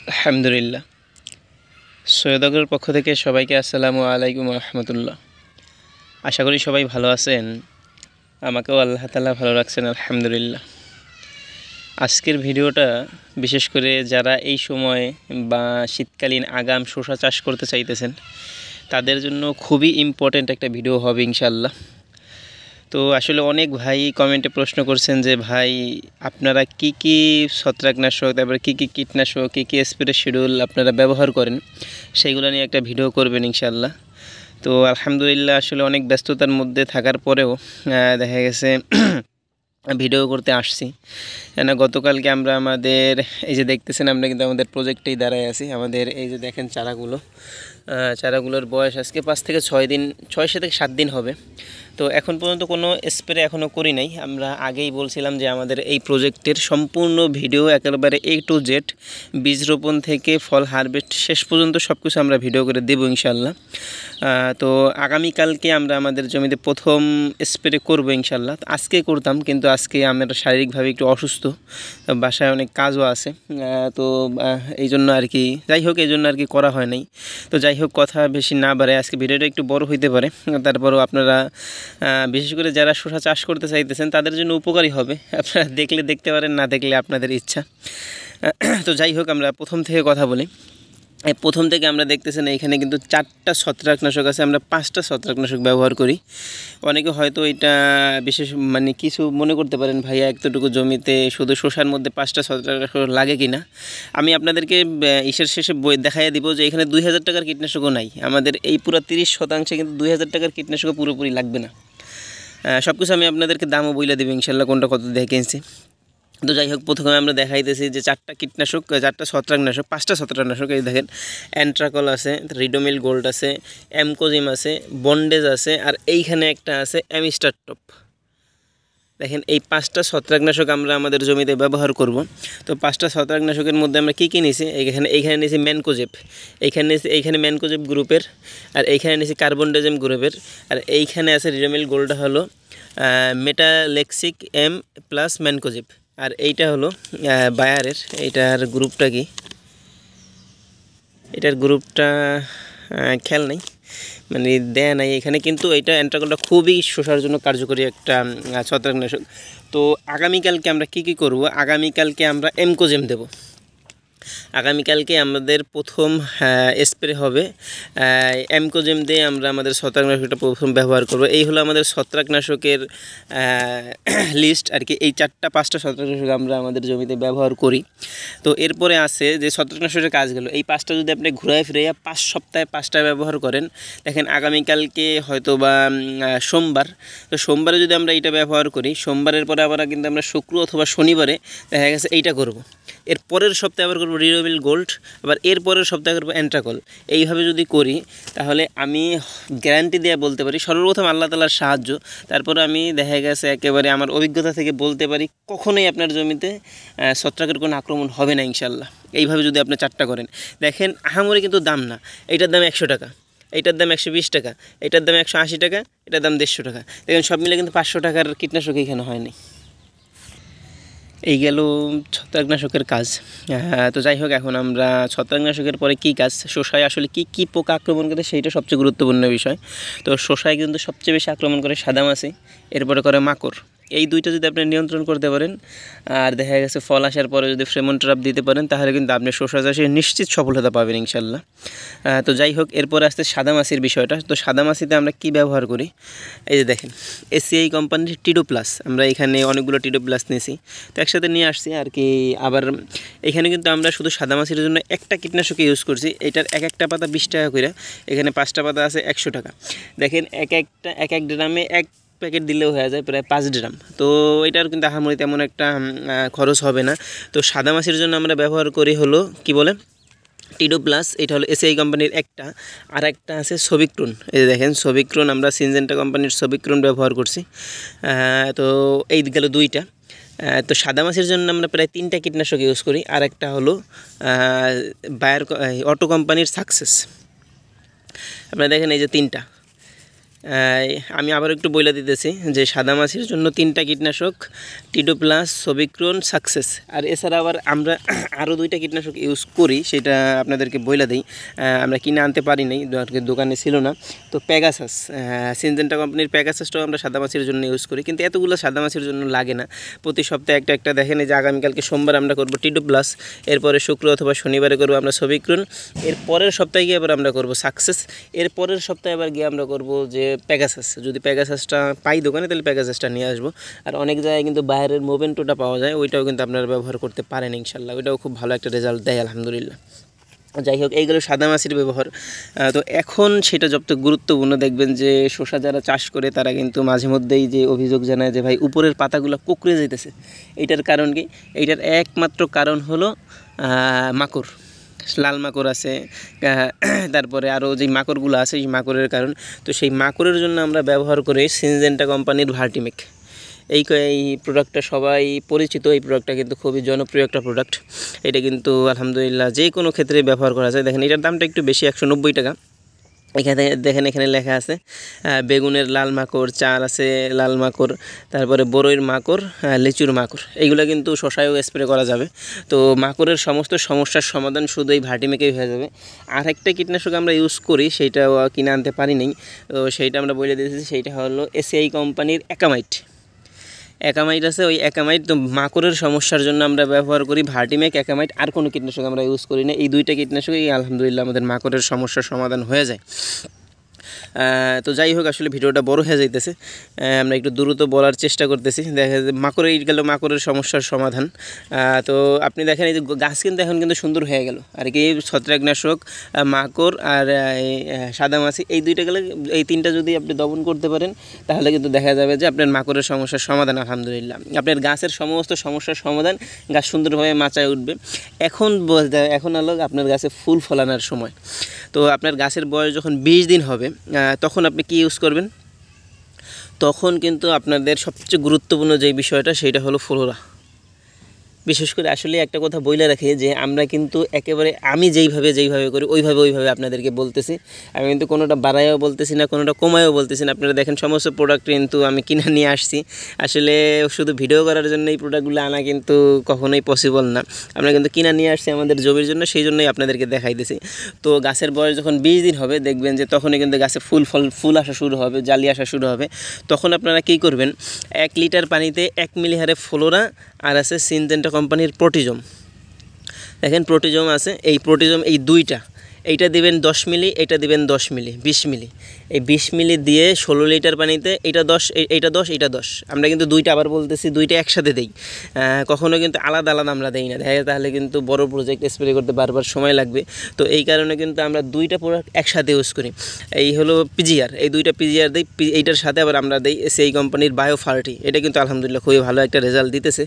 আলহামদুলিল্লাহ। সৈয়দগরের পক্ষ থেকে সবাইকে আসসালামু আলাইকুম রহমতুল্লাহ। আশা করি সবাই ভালো আছেন। আমাকেও আল্লাহ তাআলা ভালো রাখছেন, আলহামদুলিল্লাহ। আজকের ভিডিওটা বিশেষ করে যারা এই সময় বা শীতকালীন আগাম শসা চাষ করতে চাইতেছেন তাদের জন্য খুবই ইম্পর্ট্যান্ট একটা ভিডিও হবে ইনশাআল্লাহ। তো আসলে অনেক ভাই কমেন্টে প্রশ্ন করছেন যে ভাই আপনারা কি ছত্রাকনাশক, তারপরে কি কীটনাশক, কি স্প্রে শিডিউল আপনারা ব্যবহার করেন, সেইগুলো নিয়ে একটা ভিডিও করবেন ইনশাআল্লাহ। তো আলহামদুলিল্লাহ আসলে অনেক ব্যস্ততার মধ্যে থাকার পরেও দেখা গেছে ভিডিও করতে আসছি। কেন গতকালকে আমরা আমাদের এই যে দেখতেছেন, আমরা কিন্তু আমাদের প্রজেক্টেই দাঁড়ায় আছি। আমাদের এই যে দেখেন চারাগুলোর বয়স আজকে 5 থেকে 6 দিন, 6 থেকে 7 দিন হবে। তো এখন পর্যন্ত কোনো স্প্রে এখনও করি নাই। আমরা আগেই বলছিলাম যে আমাদের এই প্রজেক্টের সম্পূর্ণ ভিডিও একেবারে A to Z, বীজ রোপণ থেকে ফল হারভেস্ট শেষ পর্যন্ত সব কিছু আমরা ভিডিও করে দেবো ইনশাআল্লাহ। তো আগামীকালকে আমরা আমাদের জমিতে প্রথম স্প্রে করবো ইনশাআল্লাহ। আজকে করতাম, কিন্তু আজকে আমরা শারীরিকভাবে একটু অসুস্থ, বাসায় অনেক কাজও আছে। তো এই জন্য আর কি, যাই হোক, এই জন্য আর কি করা হয় নাই। তো যাই হোক, কথা বেশি না বাড়ে, আজকে ভিডিওটা একটু বড় হইতে পারে, তারপরও আপনারা বিশেষ করে যারা শসা চাষ করতে চাইতেছেন তাদের জন্য উপকারী হবে। আপনারা দেখলে দেখতে পারেন, না দেখলে আপনাদের ইচ্ছা। তো যাই হোক, আমরা প্রথম থেকে কথা বলি। প্রথম থেকে আমরা দেখতেছেন এখানে কিন্তু 4টা ছত্রাকনাশক আছে। আমরা 5টা ছত্রাকনাশক ব্যবহার করি। অনেকে হয়তো এটা বিশেষ কিছু মনে করতে পারেন, ভাইয়া এতটুকু জমিতে শুধু শসার মধ্যে 5টা ছত্রাকনাশক লাগে কি না। আমি আপনাদেরকে ইসের শেষে বই দেখাইয়া দিব যে এখানে 2000 টাকার কীটনাশকও নাই। আমাদের এই পুরো 30% কিন্তু 2000 টাকার কীটনাশকও পুরোপুরি লাগবে না। সব কিছু আমি আপনাদেরকে দামও বইলা দেবো ইনশাল্লাহ, কোনটা কত দেখেছি। তো যাই হোক, প্রথমে আমরা দেখাইতেছি যে 4টা কীটনাশক, 4টা ছত্রাকনাশক, 5টা ছত্রাকনাশক। এই দেখেন, অ্যান্ট্রাকল আছে, রিডোমিল গোল্ড আছে, অ্যামকোজিম আছে, বন্ডেজ আছে, আর এইখানে একটা আছে অ্যামিস্টার টপ। দেখেন, এই 5টা ছত্রাকনাশক আমরা আমাদের জমিতে ব্যবহার করব। তো 5টা ছত্রাকনাশকের মধ্যে আমরা কী নিয়েছি, এইখানে নিয়েছি ম্যানকোজেব, এইখানে ম্যানকোজেব গ্রুপের, আর এইখানে নিয়েছি কার্বনডাজেম গ্রুপের, আর এইখানে আছে রিডোমিল গোল্ডটা হলো মেটালেক্সিক M প্লাস ম্যানকোজেব। আর এইটা হলো বায়ারের, এইটার গ্রুপটা কি, এটার গ্রুপটা খেয়াল নেই, দেয়া নাই এখানে, কিন্তু এইটা অ্যান্ট্রাকলটা খুবই শসার জন্য কার্যকরী একটা ছত্রাকনাশক। তো আগামীকালকে আমরা কি করব, আগামীকালকে আমরা এমকোজেম দেব। আগামীকালকে আমাদের প্রথম স্প্রে হবে এমকোজেম দিয়ে আমরা আমাদের ছত্রাকনাশকটা প্রথম ব্যবহার করব। এই হলো আমাদের ছত্রাকনাশকের লিস্ট আর কি। এই 4টা-5টা ছত্রাকনাশক আমরা আমাদের জমিতে ব্যবহার করি। তো এরপরে আছে যে ছত্রাকনাশকের কাজগুলো, এই 5টা যদি আপনি ঘুরায় ফিরাইয়া 5 সপ্তাহে 5টা ব্যবহার করেন, দেখেন আগামীকালকে হয়তো বা সোমবার, তো সোমবারে যদি আমরা এইটা ব্যবহার করি, সোমবারের পরে আবার কিন্তু আমরা শুক্র অথবা শনিবারে দেখা গেছে এইটা করব। এর পরের সপ্তাহে আবার করবো রিডোমিল গোল্ড, আবার এর পরের সপ্তাহে করবো অ্যান্ট্রাকল। এইভাবে যদি করি তাহলে আমি গ্যারান্টি দিয়ে বলতে পারি, সর্বপ্রথম আল্লাহ তাআলার সাহায্য, তারপরে আমি দেখা গেছে একেবারে আমার অভিজ্ঞতা থেকে বলতে পারি কখনোই আপনার জমিতে ছত্রাকের কোনো আক্রমণ হবে না ইনশাল্লাহ। এইভাবে যদি আপনি 4টা করেন, দেখেন আহামরি কিন্তু দাম না। এইটার দাম 100 টাকা, এইটার দাম 120 টাকা, এইটার দাম 180 টাকা, এটার দাম 150 টাকা। দেখেন সব মিলে কিন্তু 500 টাকার কীটনাশক এখানে হয়নি। এই গেল ছত্রাকনাশকের কাজ। তো যাই হোক, এখন আমরা ছত্রাকনাশকের পরে কী কাজ, শসায় আসলে কি পোকা আক্রমণ করে সেইটা সবচেয়ে গুরুত্বপূর্ণ বিষয়। তো শসায় কিন্তু সবচেয়ে বেশি আক্রমণ করে সাদামাছি, এরপরে করে মাকড়। এই দুইটা যদি আপনি নিয়ন্ত্রণ করতে পারেন, আর দেখা গেছে ফল আসার পরে যদি ফ্রেমন ট্র্যাপ দিতে পারেন, তাহলে কিন্তু আপনি শসা চাষে নিশ্চিত সফলতা পাবেন ইনশাল্লাহ। তো যাই হোক, এরপরে আসছে সাদামাছির বিষয়টা। তো সাদামাছিতে আমরা কি ব্যবহার করি, এই যে দেখেন ACI কোম্পানির টিডো প্লাস, আমরা এখানে অনেকগুলো টিডো প্লাস নিয়েছি, তো একসাথে নিয়ে আসছি আর কি। আবার এখানে কিন্তু আমরা শুধু সাদামাছির জন্য একটা কীটনাশক ইউজ করছি, এটার একটা পাতা 20 টাকা করে, এখানে 5টা পাতা আছে 100 টাকা। দেখেন এক ড্রামে 1 প্যাকেট দিলেও হয়ে যায় প্রায় 5 ড্রাম। তো এটার কিন্তু আহামরি তেমন একটা খরচ হবে না। তো সাদামাছির জন্য আমরা ব্যবহার করি হলো কি বলে টিডো প্লাস, এটা হলো ACI কোম্পানির একটা, আর একটা আছে সবিক্রুন। এই যে দেখেন সবিক্রুন, আমরা সিনজেন্টা কোম্পানির সবিক্রুন ব্যবহার করছি। তো এই গেল 2টা। তো সাদামাছির জন্য আমরা প্রায় 3টা কীটনাশক ইউজ করি, আর একটা হলো বায়ার অটো কোম্পানির সাকসেস। আপনারা দেখেন এই যে 3টা, আমি আবার একটু বলে দিতেছি যে সাদা মাছির জন্য 3টা কীটনাশক, টিডো প্লাস, সবিক্রন, সাকসেস। আর এছাড়া আবার আমরা আরও 2টা কীটনাশক ইউজ করি, সেটা আপনাদেরকে বলে দিই। আমরা কিনে আনতে পারি নাই, দোকানে ছিল না। তো প্যাগাসাস, সিনজেন্টা কোম্পানির প্যাগাসাসটাও আমরা সাদা মাছির জন্য ইউজ করি, কিন্তু এতগুলো সাদা মাছির জন্য লাগে না। প্রতি সপ্তাহে একটা দেখেন, এই যে আগামীকালকে সোমবার আমরা করব টিডো প্লাস, এরপরে শুক্র অথবা শনিবারে করব আমরা সবিক্রন, এর পরের সপ্তাহে গিয়ে আবার আমরা করব সাকসেস, এর পরের সপ্তাহে আবার গিয়ে আমরা করব যে প্যাগাসাস। যদি প্যাগাসাসটা পাই দোকানে তাহলে প্যাগাসাসটা নিয়ে আসবো। আর অনেক জায়গায় কিন্তু বাইরের মোভেন্টোটা পাওয়া যায়, ওইটাও কিন্তু আপনারা ব্যবহার করতে পারেন ইনশাল্লাহ, ওইটাও খুব ভালো একটা রেজাল্ট দেয় আলহামদুলিল্লাহ। যাই হোক, এইগুলো সাদা মাছির ব্যবহার। তো এখন সেটা যত গুরুত্বপূর্ণ, দেখবেন যে শসা যারা চাষ করে তারা কিন্তু মাঝে মধ্যেই যে অভিযোগ জানায় যে ভাই উপরের পাতাগুলো কুঁকড়ে যেতেছে। এইটার কারণ কি? এইটার একমাত্র কারণ হলো মাকড়, লাল মাকড় আছে, তারপরে আরও যে মাকড়গুলো আছে সেই মাকড়ের কারণ। তো সেই মাকড়ের জন্য আমরা ব্যবহার করি সিনজেন্টা কোম্পানির ভার্টিমেক। এই প্রোডাক্টটা সবাই পরিচিত, এই প্রোডাক্টটা কিন্তু খুবই জনপ্রিয় একটা প্রোডাক্ট। এটা কিন্তু আলহামদুলিল্লাহ যে কোনো ক্ষেত্রে ব্যবহার করা যায়। দেখেন এটার দামটা একটু বেশি, 190 টাকা। এখানে দেখেন, এখানে লেখা আছে বেগুনের লাল মাকড়, চাল আছে লাল মাকড়, তারপরে বড়ইয়ের মাকড়, লিচুর মাকড়, এইগুলো কিন্তু শসায়ও স্প্রে করা যাবে। তো মাকড়ের সমস্ত সমস্যার সমাধান শুধু এই ভার্টিমেকেই হয়ে যাবে। আর একটা কীটনাশক আমরা ইউজ করি, সেইটাও কিনে আনতে পারি নি, তো সেইটা আমরা বলে দিয়েছি। সেইটা হলো এসিআই কোম্পানির অ্যাকামাইট আছে। ওই অ্যাকামাইট তো মাকড়ের সমস্যার জন্য আমরা ব্যবহার করি, ভার্টিমেক, অ্যাকামাইট, আর কোনো কীটনাশক আমরা ইউজ করি না। এই 2টা কীটনাশকই আলহামদুলিল্লাহ আমাদের মাকড়ের সমস্যার সমাধান হয়ে যায়। তো যাই হোক, আসলে ভিডিওটা বড় হয়ে যাইতেছে, আমরা একটু দ্রুত বলার চেষ্টা করতেছি। দেখা যায় মাকড়ের গেল মাকড়ের সমস্যার সমাধান। তো আপনি দেখেন এই যে গাছ কিন্তু এখন কিন্তু সুন্দর হয়ে গেল। আর কি ছত্রাকনাশক, মাকড় আর সাদা মাছি, এই 2টা গেলে, এই 3টা যদি আপনি দমন করতে পারেন তাহলে কিন্তু দেখা যাবে যে আপনার মাকড়ের সমস্যার সমাধান আলহামদুলিল্লাহ। আপনার গাছের সমস্ত সমস্যার সমাধান, গাছ সুন্দরভাবে মাচায় উঠবে। এখন হলো আপনার গাছে ফুল ফলানোর সময়। তো আপনার গাছের বয়স যখন 20 দিন হবে, তখন আপনি কি ইউজ করবেন? তখন কিন্তু আপনাদের সবচেয়ে গুরুত্বপূর্ণ যে বিষয়টা, সেটা হলো ফ্লোরা। বিশেষ করে আসলে একটা কথা বইলে রাখি যে আমরা কিন্তু একেবারে আমি যেইভাবে করি ওইভাবে আপনাদেরকে বলতেছি। আমি কিন্তু কোনোটা বাড়াইও বলতেছি না, কোনোটা কমায়ও বলতেছি না। আপনারা দেখেন সমস্ত প্রোডাক্ট কিন্তু আমি কিনে নিয়ে আসছি। আসলে শুধু ভিডিও করার জন্য এই প্রোডাক্টগুলো আনা কিন্তু কখনোই পসিবল না। আমরা কিন্তু কিনে নিয়ে আসছি আমাদের জমির জন্য, সেই জন্যই আপনাদেরকে দেখাইতেছি। তো গাছের বয়স যখন 20 দিন হবে, দেখবেন যে তখনই কিন্তু গাছে ফুল আসা শুরু হবে, জালি আসা শুরু হবে। তখন আপনারা কী করবেন? 1 লিটার পানিতে 1 মিলি হারে ফ্লোরা আর আছে সিনজেন্টা কোম্পানির প্রোটিজম। দেখেন প্রোটিজম আছে, এই প্রোটিজম এই 2টা, এইটা দিবেন 10 মিলি, এটা দিবেন 10 মিলি, 20 মিলি। এই 20 মিলি দিয়ে 16 লিটার পানিতে, এইটা 10, এইটা 10, এইটা 10। আমরা কিন্তু 2টা, আবার বলতেছি 2টা একসাথে দেই, কখনো কিন্তু আলাদা আমরা দেই না। দেখা যায় তাহলে কিন্তু বড় প্রজেক্ট স্প্রে করতে বারবার সময় লাগবে। তো এই কারণে কিন্তু আমরা 2টা প্রোডাক্ট একসাথে ইউজ করি। এই হলো পিজিআর, এই 2টা পিজিআর দেই, এইটার সাথে আবার আমরা দেই সেই কোম্পানির বায়ো 40। এটা কিন্তু আলহামদুলিল্লাহ খুবই ভালো একটা রেজাল্ট দিতেছে।